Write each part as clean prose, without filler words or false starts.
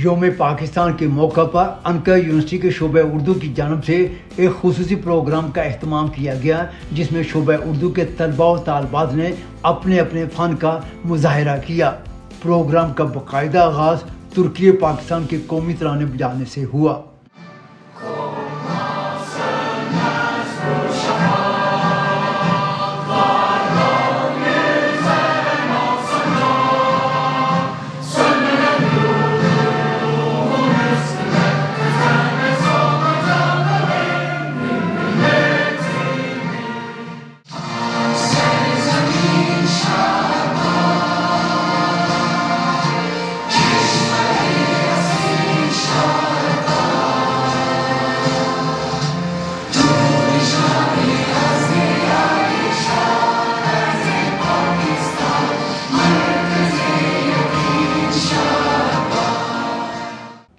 योम पाकिस्तान के मौका पर अनका यूनिवर्सिटी के शोबे उर्दू की जानब से एक खुसूसी प्रोग्राम का अहतमाम किया गया, जिसमें शोबे उर्दू के तलबा और तालबात ने अपने अपने फ़न का मुजाहरा किया। प्रोग्राम का बाकायदा आगाज़ तुर्की पाकिस्तान के कौमी तराने बजाने से हुआ।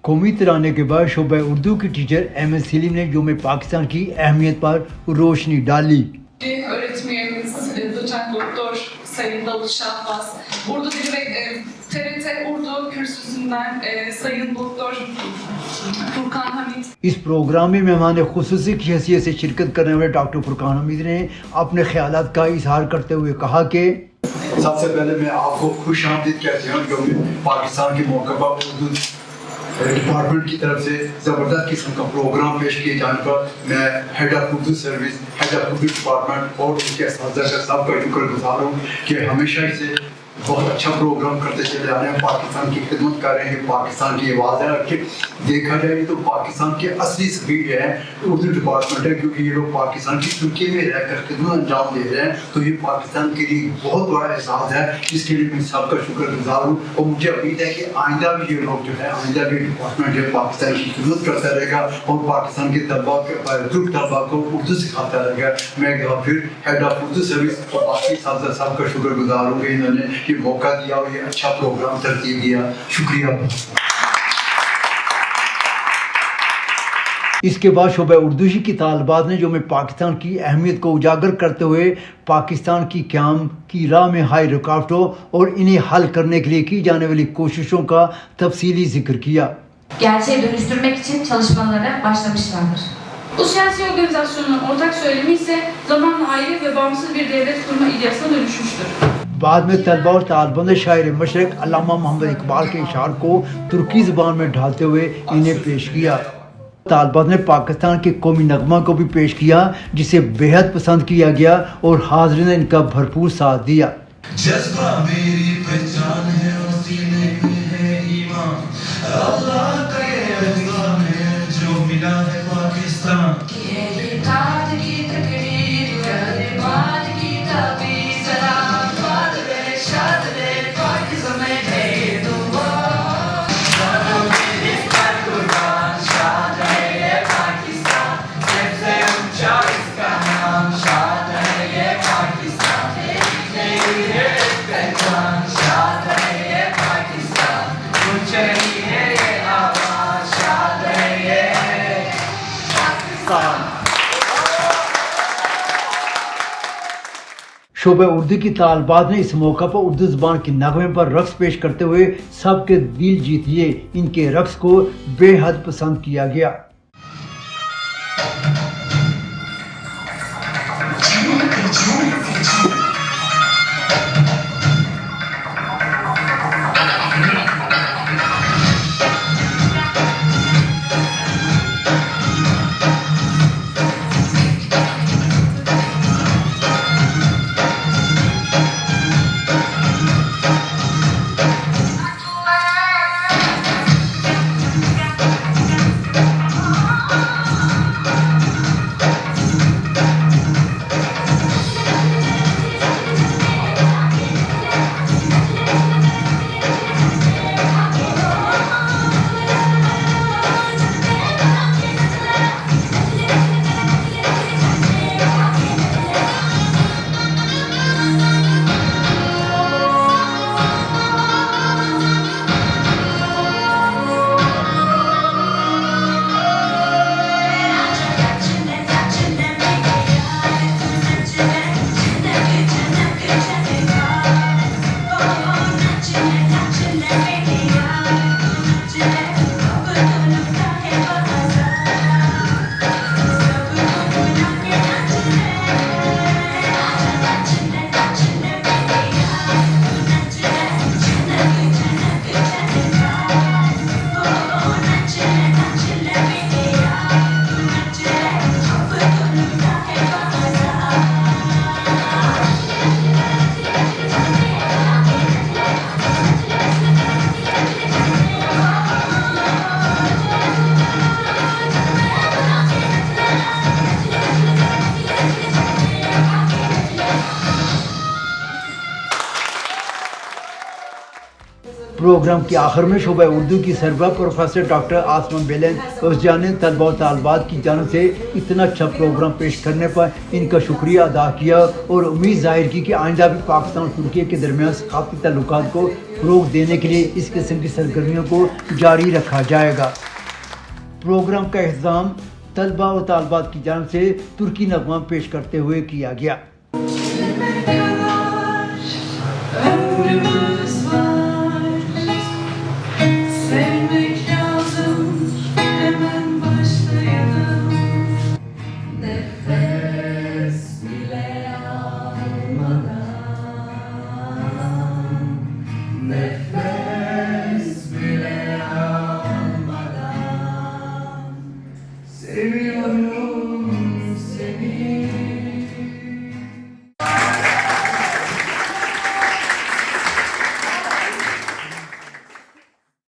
कौमी तराने के बाद शोबा उर्दू की टीचर एम.एस. सलीम ने योम पाकिस्तान की अहमियत पर रोशनी डाली। Öğretmenimiz doçent doktor Sayın Davut Şahbaz, Urdu Dili ve TRT Urdu kürsüsünden Sayın Doktor Furkan Hamid। इस प्रोग्राम में मेहमान खुसूसी की हैसियत से शिरकत करने वाले डॉक्टर फुरकान हमीद ने अपने ख्यालात का इजहार करते हुए कहा कि सबसे पहले मैं आपको खुश आमदीद कहती हूँ योम पाकिस्तान के मौके पर उर्दू डिपार्टमेंट की तरफ से ज़बरदस्त किस्म का प्रोग्राम पेश किए जाने पर मैं head of Urdu service, head of Urdu department और उसके असातिज़ा का सबका शुक्रगुज़ार हूँ कि हमेशा इसे बहुत अच्छा प्रोग्राम करते चले आ रहे हैं, पाकिस्तान की खिदमत कर रहे हैं, पाकिस्तान की आवाज़ है। कि देखा जाए तो पाकिस्तान के असली सफीर है उर्दू डिपार्टमेंट है, क्योंकि ये लोग पाकिस्तान की तुर्की में रहकर खिदमत अंजाम दे रहे हैं, तो ये पाकिस्तान के लिए बहुत बड़ा एहसास है, जिसके लिए मैं सबका शुक्रगुज़ार हूँ। और मुझे उम्मीद है कि आइंदा भी ये लोग जो है, आइंदा भी डिपार्टमेंट जो है पाकिस्तान की खिदमत करता रहेगा और पाकिस्तान के तलबा तुर्क तलबा को उर्दू सिखाता रहेगा। मैं एक बार फिर हेड ऑफ उर्दू सर्विस और बाकी सबका शुक्रगुज़ार हूँ कि इन्होंने ये मौका दिया और ये अच्छा प्रोग्राम तरतीब दिया। शुक्रिया। इसके बाद शोबा उर्दू की तालबात ने योम पाकिस्तान की अहमियत को उजागर करते हुए पाकिस्तान की क़याम की राह में हाई रुकावटों और इन्हें हल करने के लिए की जाने वाली कोशिशों का तफसीली जिक्र किया। Gerçeğe dönüştürmek için çalışmalara başlamışlardır. Bu siyasi organizasyonun ortak söylemi ise zamanla ayrı ve bağımsız bir devlet kurma iddiasına dönüşmüştür. बाद में तलबा और तालबा ने शायर मशरक अल्लामा मोहम्मद इकबाल के इशार को तुर्की ज़बान में ढालते हुए इन्हें पेश किया। तालबा ने पाकिस्तान के कौमी नगमा को भी पेश किया, जिसे बेहद पसंद किया गया और हाज़रीन ने इनका भरपूर साथ दिया। जज्बा मेरी पहचान है और सीने में है ईमान, अल्लाह का ये एहसान है जो मिला है पाकिस्तान की इताअत की तकरीर करे बात की ताबीर सलाम बात रे शाद रे पाकिस्तान में है दुआ सालों में इस पर कुर्बान शाद है ये पाकिस्तान सबसे ऊंचा इसका नाम शाद है ये पाकिस्तान मेरी है पहचान शाद है ये पाकिस्तान ऊंचा ही है ये आवाज शाद है ये पाकिस्तान। शोबा उर्दू की तालबात ने इस मौका पर उर्दू ज़बान की नगमे पर रक्स पेश करते हुए सबके दिल जीत लिए। इनके रक्स को बेहद पसंद किया गया। प्रोग्राम के आखिर में शोबा उर्दू की सरबराह प्रोफेसर डॉक्टर आसमान बेलन उसजान ने तलबा और तालबात की जानब से इतना अच्छा प्रोग्राम पेश करने पर इनका शुक्रिया अदा किया और उम्मीद जाहिर की कि आइंदा भी पाकिस्तान और तुर्की के दरमियान सकाफती ताल्लुकात को फ़रोग़ देने के लिए इस किस्म की सरगर्मियों को जारी रखा जाएगा। प्रोग्राम का अहतमाम तलबा और तालबात की जानब से तुर्की नगमा पेश करते हुए किया गया।